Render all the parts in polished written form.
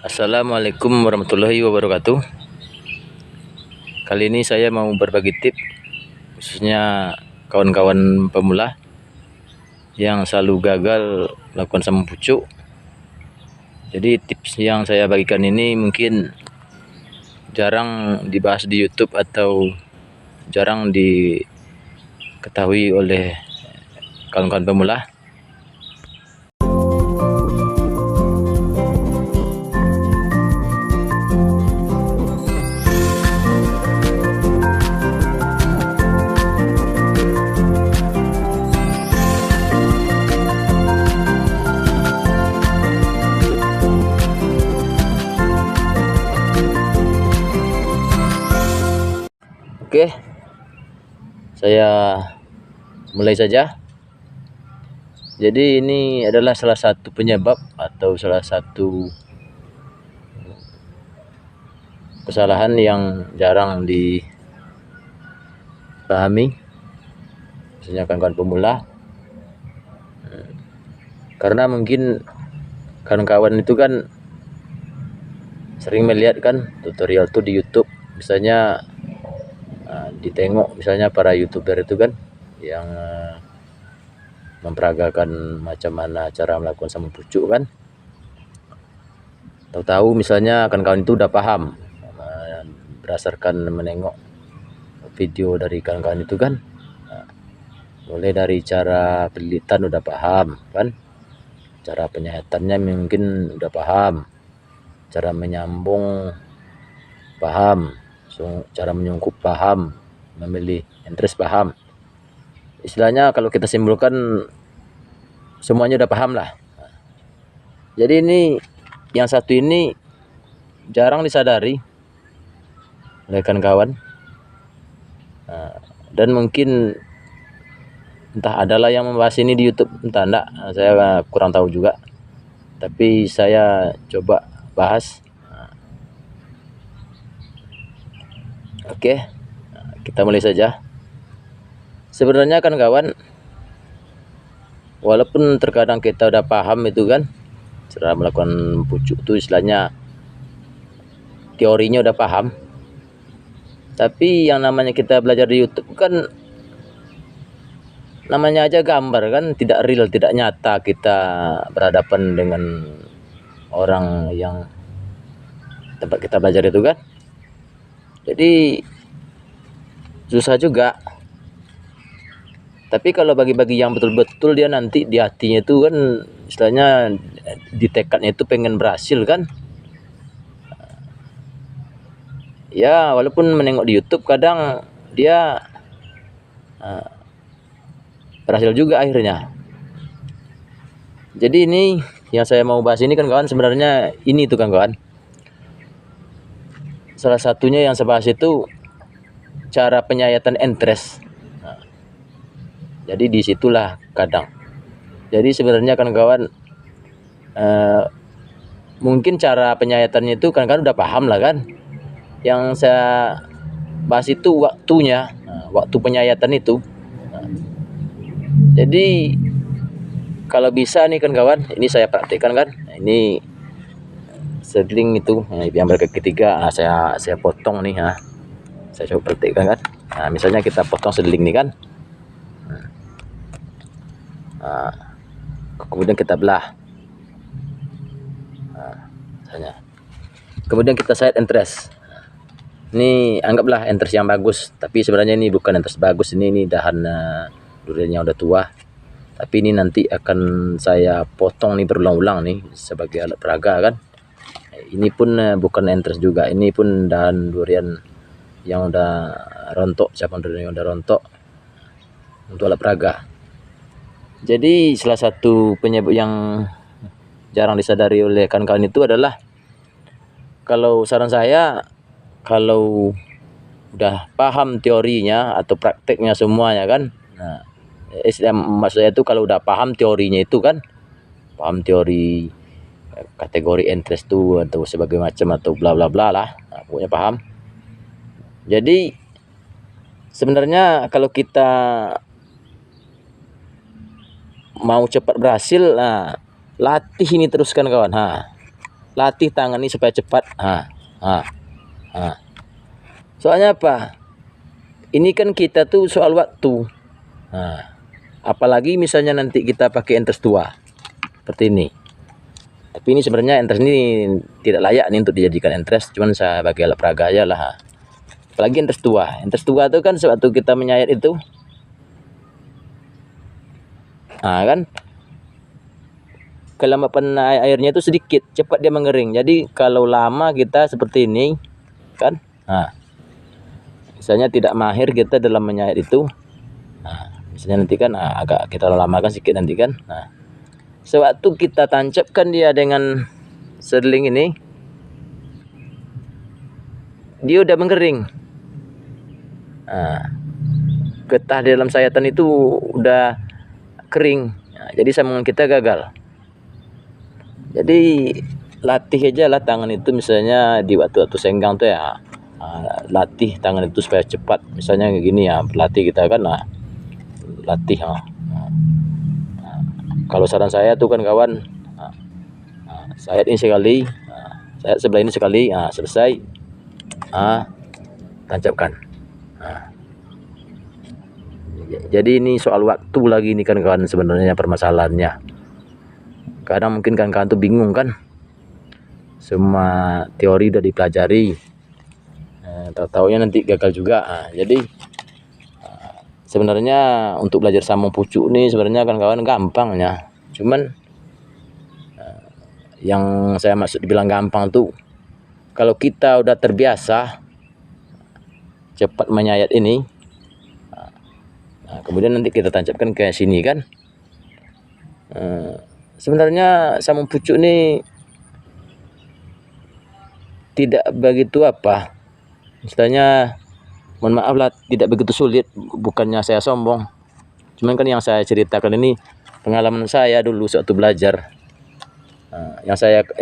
Assalamualaikum warahmatullahi wabarakatuh. Kali ini saya mau berbagi tips khususnya kawan-kawan pemula yang selalu gagal melakukan sama pucuk. Jadi tips yang saya bagikan ini mungkin jarang dibahas di YouTube atau jarang diketahui oleh kawan-kawan pemula. Oke, saya mulai saja. Jadi ini adalah salah satu penyebab atau salah satu kesalahan yang jarang dipahami, khususnya kawan-kawan pemula. Karena mungkin kawan-kawan itu kan sering melihat kan tutorial tuh di YouTube, misalnya ditengok misalnya para YouTuber itu kan yang memperagakan macam mana cara melakukan sama pucuk kan. Tahu-tahu misalnya kawan-kawan itu udah paham berdasarkan menengok video dari kawan-kawan itu kan. Mulai dari cara pelilitan udah paham kan, cara penyahatannya mungkin udah paham, cara menyambung paham, cara menyungkup paham, memilih interest paham. Istilahnya kalau kita simpulkan semuanya udah paham lah. Jadi ini yang satu ini jarang disadari oleh kawan-kawan, dan mungkin entah adalah yang membahas ini di YouTube, entah enggak, saya kurang tahu juga, tapi saya coba bahas. Oke, kita mulai saja. Sebenarnya kan kawan, walaupun terkadang kita udah paham itu kan cara melakukan pucuk itu, istilahnya teorinya udah paham, tapi yang namanya kita belajar di YouTube kan namanya aja gambar kan, tidak real, tidak nyata kita berhadapan dengan orang yang tempat kita belajar itu kan. Jadi susah juga. Tapi kalau bagi-bagi yang betul-betul dia nanti di hatinya itu kan, istilahnya di tekadnya itu pengen berhasil kan. Ya walaupun menengok di YouTube kadang dia berhasil juga akhirnya. Jadi ini yang saya mau bahas ini kan kawan, sebenarnya ini tuh kan kawan, salah satunya yang saya bahas itu cara penyayatan interest. Jadi disitulah kadang. Jadi sebenarnya kan kawan, mungkin cara penyayatannya itu kan udah paham lah kan. Yang saya bahas itu waktunya, waktu penyayatan itu. Jadi kalau bisa nih kan kawan, ini saya praktikkan kan. Ini seedling itu yang ketiga, saya potong nih, saya coba praktikkan kan. Misalnya kita potong seedling nih kan. Kemudian kita belah, misalnya. Kemudian kita sayat interest. Ini anggaplah interest yang bagus, tapi sebenarnya ini bukan interest bagus, ini dahan duriannya udah tua. Tapi ini nanti akan saya potong nih berulang-ulang nih sebagai alat peraga kan. Ini pun bukan interest juga, ini pun dahan durian yang udah rontok, cabang durian yang udah rontok untuk alat peraga. Jadi salah satu penyebab yang jarang disadari oleh kawan-kawan itu adalah, kalau saran saya, kalau udah paham teorinya atau prakteknya semuanya kan, maksud saya itu kalau udah paham teorinya itu kan, paham teori kategori interest tuh atau sebagai macam atau bla bla bla lah, pokoknya paham. Jadi sebenarnya kalau kita mau cepat berhasil, latih ini teruskan kawan. latih tangan ini supaya cepat. Soalnya apa? Ini kan kita tuh soal waktu. Apalagi misalnya nanti kita pakai entes tua seperti ini. Tapi ini sebenarnya entes ini tidak layak nih untuk dijadikan entes, cuman sebagai alat peraga aja lah. Apalagi entes tua. Entes tua itu kan sewaktu kita menyayat itu, kan kelembapan airnya itu sedikit, cepat dia mengering. Jadi kalau lama kita seperti ini kan, misalnya tidak mahir kita dalam menyayat itu, misalnya nanti kan agak kita lamakan sedikit nanti kan. Sewaktu kita tancapkan dia dengan sedeling ini, dia udah mengering. Getah di dalam sayatan itu udah kering. Jadi sambungan kita gagal. Jadi latih aja lah tangan itu, misalnya di waktu-waktu senggang tuh ya, latih tangan itu supaya cepat. Misalnya kayak gini ya, berlatih kita kan, latih. Kalau saran saya tuh kan kawan, sayat ini sekali, sayat sebelah ini sekali, selesai, tancapkan. Jadi ini soal waktu lagi ini kan kawan, sebenarnya permasalahannya. Kadang mungkin kawan-kawan tuh bingung kan, semua teori udah dipelajari, tahu-taunya nanti gagal juga. Jadi sebenarnya untuk belajar sambung pucuk nih sebenarnya kan kawan gampangnya, cuman yang saya maksud dibilang gampang tuh, kalau kita udah terbiasa cepat menyayat ini, kemudian nanti kita tancapkan ke sini kan, sebenarnya sambung pucuk ini tidak begitu apa, istilahnya mohon maaf lah, tidak begitu sulit. Bukannya saya sombong, cuman kan yang saya ceritakan ini pengalaman saya dulu sewaktu belajar.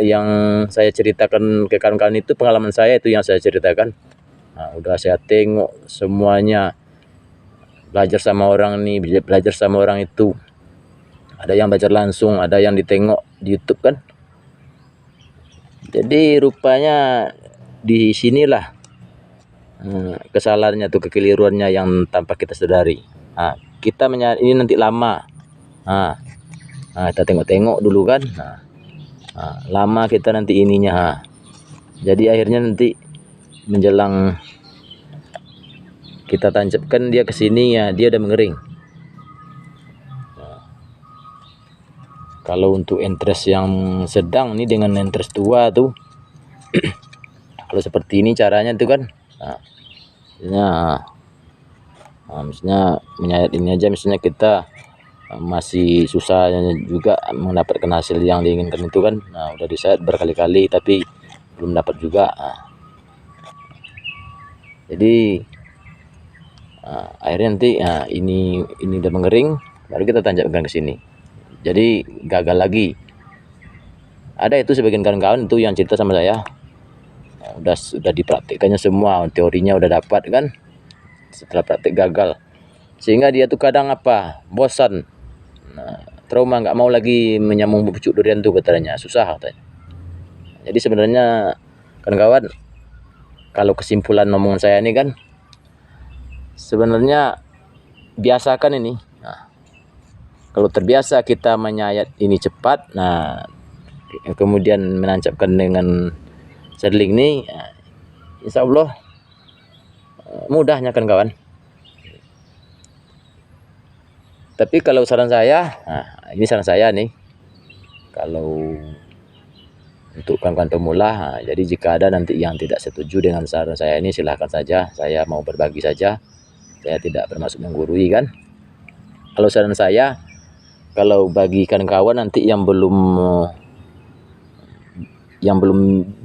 Yang saya ceritakan ke kawan-kawan itu pengalaman saya, itu yang saya ceritakan. Udah saya tengok semuanya, belajar sama orang nih, belajar sama orang itu. Ada yang belajar langsung, ada yang ditengok di YouTube kan. Jadi rupanya di sinilah kesalahannya tuh, kekeliruannya yang tanpa kita sadari. Kita ini nanti lama. Kita tengok-tengok dulu kan. Lama kita nanti ininya. Jadi akhirnya nanti menjelang kita tancapkan dia ke sini ya, dia udah mengering. Kalau untuk entres yang sedang nih dengan entres tua tuh kalau seperti ini caranya tuh kan, misalnya menyayat ini aja, misalnya kita masih susah juga mendapatkan hasil yang diinginkan itu kan. Udah disayat berkali-kali tapi belum dapat juga. Jadi akhirnya nanti ini udah mengering, baru kita tancapkan ke sini. Jadi gagal lagi. Ada itu sebagian kawan-kawan itu yang cerita sama saya, udah dipraktikkannya semua, teorinya udah dapat kan, setelah praktik gagal, sehingga dia tuh kadang bosan, trauma, nggak mau lagi menyambung pucuk durian tuh katanya, susah katanya. Jadi sebenarnya kawan-kawan, kalau kesimpulan omongan saya ini kan, sebenarnya biasakan ini. Kalau terbiasa kita menyayat ini cepat, kemudian menancapkan dengan sedeling ini, insya Allah mudahnya kan kawan. Tapi kalau saran saya, ini saran saya nih, kalau untuk kawan-kawan pemula, jadi jika ada nanti yang tidak setuju dengan saran saya ini, silahkan saja, saya mau berbagi saja, saya tidak bermaksud menggurui kan. Kalau saran saya, kalau bagi kawan-kawan nanti yang belum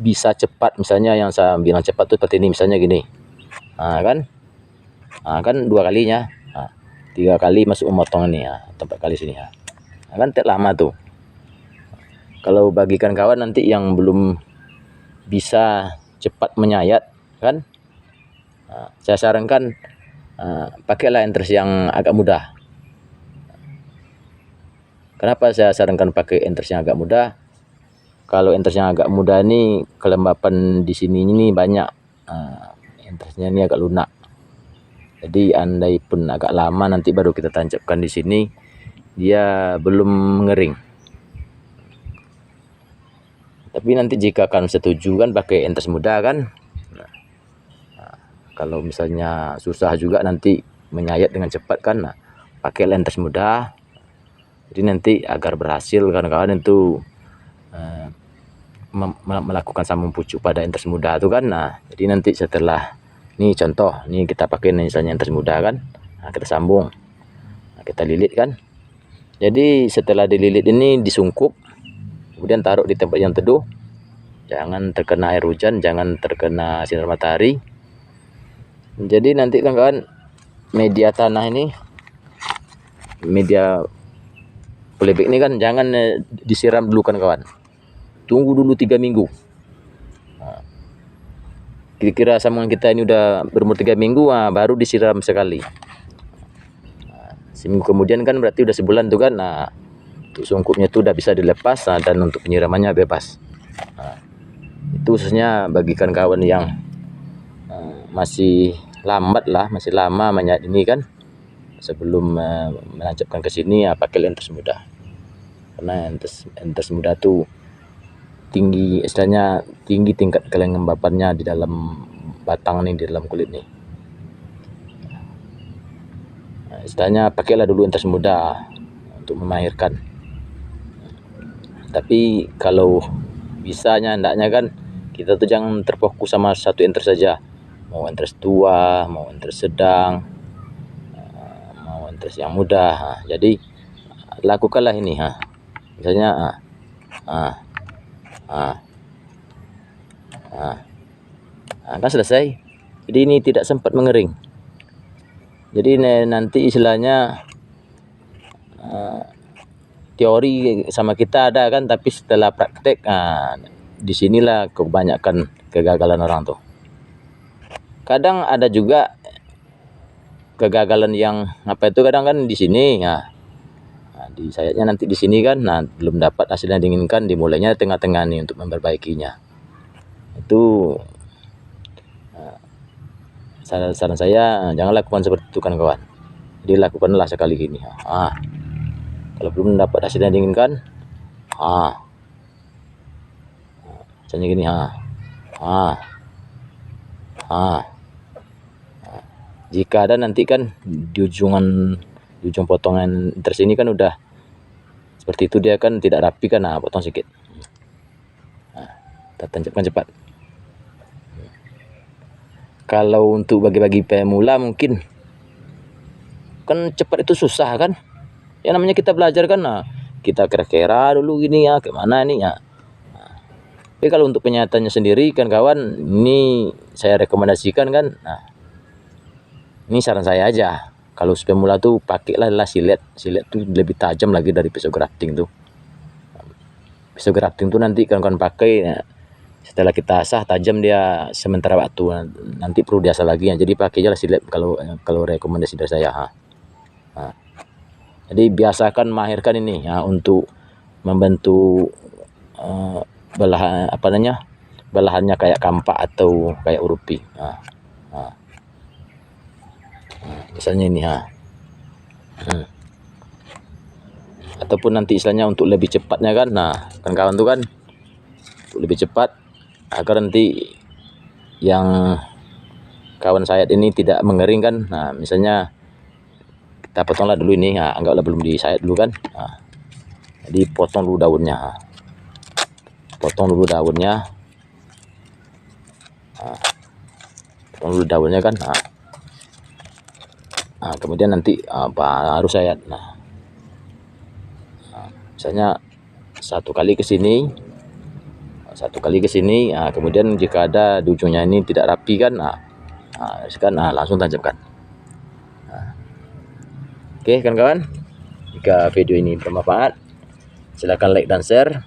bisa cepat, misalnya yang saya bilang cepat tuh seperti ini, misalnya gini, kan 2 kalinya, 3 kali masuk memotong ini, 4 kali sini, kan lama tuh. Kalau bagi kawan-kawan nanti yang belum bisa cepat menyayat kan, saya sarankan pakailah entres yang agak mudah. Kenapa saya sarankan pakai entres yang agak mudah? Kalau entres yang agak muda ini kelembapan di sini ini banyak. Entresnya ini agak lunak. Jadi andai pun agak lama nanti baru kita tancapkan di sini, dia belum mengering. Tapi nanti jika kan setuju kan pakai entres muda kan. Kalau misalnya susah juga nanti menyayat dengan cepat kan, pakai entres muda. Jadi nanti agar berhasil kawan-kawan itu melakukan sambung pucuk pada entres muda itu kan. Jadi nanti setelah ini contoh, ini kita pakai misalnya entres muda kan, kita sambung, kita lilit kan. Jadi setelah dililit ini disungkup, kemudian taruh di tempat yang teduh, jangan terkena air hujan, jangan terkena sinar matahari. Jadi nanti kawan-kawan, media tanah ini, media polybag ini kan jangan disiram dulu kan kawan, tunggu dulu 3 minggu. Kira-kira sambungan kita ini udah berumur 3 minggu, baru disiram sekali. Seminggu kemudian kan berarti udah sebulan tuh kan. Untuk sungkupnya tuh udah bisa dilepas, dan untuk penyiramannya bebas. Itu khususnya bagi kawan yang masih lambat lah, masih lama menyayat ini kan, sebelum menancapkan ke sini, pakai entres muda. Karena entres muda tuh tinggi, istilahnya tinggi tingkat kelembapannya di dalam batang nih, di dalam kulit nih. Istilahnya pakailah dulu entres muda untuk memahirkan. Tapi kalau bisanya hendaknya kan kita tuh jangan terfokus sama satu entres saja, mau entres tua, mau entres sedang, mau entres yang muda. Jadi lakukanlah ini, misalnya kan selesai. Jadi ini tidak sempat mengering. Jadi nanti istilahnya teori sama kita ada kan, tapi setelah praktek, disinilah kebanyakan kegagalan orang tuh. Kadang ada juga kegagalan yang kadang kan di sini, di sayapnya nanti di sini kan, belum dapat hasil yang diinginkan, dimulainya tengah-tengah nih untuk memperbaikinya. Itu saran saya, jangan lakukan seperti itu kan kawan. Jadi lakukanlah sekali gini. Kalau belum dapat hasil yang diinginkan, misalnya gini, jika ada nanti kan di ujung potongan entres ini kan udah seperti itu, dia kan tidak rapi kan, potong sedikit, kita tancapkan cepat. Kalau untuk bagi-bagi pemula mungkin kan cepat itu susah kan, ya namanya kita belajar kan, kita kira-kira dulu gini ya, kemana nih ya. Tapi kalau untuk penyataannya sendiri kan kawan, ini saya rekomendasikan kan, ini saran saya aja. Kalau pemula tuh pakailah silet tuh lebih tajam lagi dari pisau grafting tuh. Pisau grafting tuh nanti kan pakai, setelah kita asah tajam dia sementara waktu, nanti perlu diasah lagi ya. Jadi pakai aja silet kalau rekomendasi dari saya. Jadi biasakan mahirkan ini ya, untuk membentuk belahannya kayak kampak atau kayak urupi. Misalnya ini, ataupun nanti istilahnya untuk lebih cepatnya kan, kan kawan tuh kan, untuk lebih cepat agar nanti yang kawan sayat ini tidak mengering kan, misalnya kita potonglah dulu ini, anggaplah belum disayat dulu kan, jadi potong dulu daunnya, kan, kemudian nanti baru sayat. Misalnya satu kali ke sini, kemudian jika ada di ujungnya ini tidak rapi kan, langsung tancapkan. Oke kan kawan, jika video ini bermanfaat silahkan like dan share,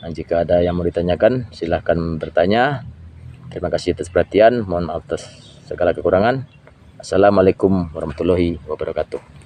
dan jika ada yang mau ditanyakan silahkan bertanya. Terima kasih atas perhatian, mohon maaf atas segala kekurangan. Assalamualaikum warahmatullahi wabarakatuh.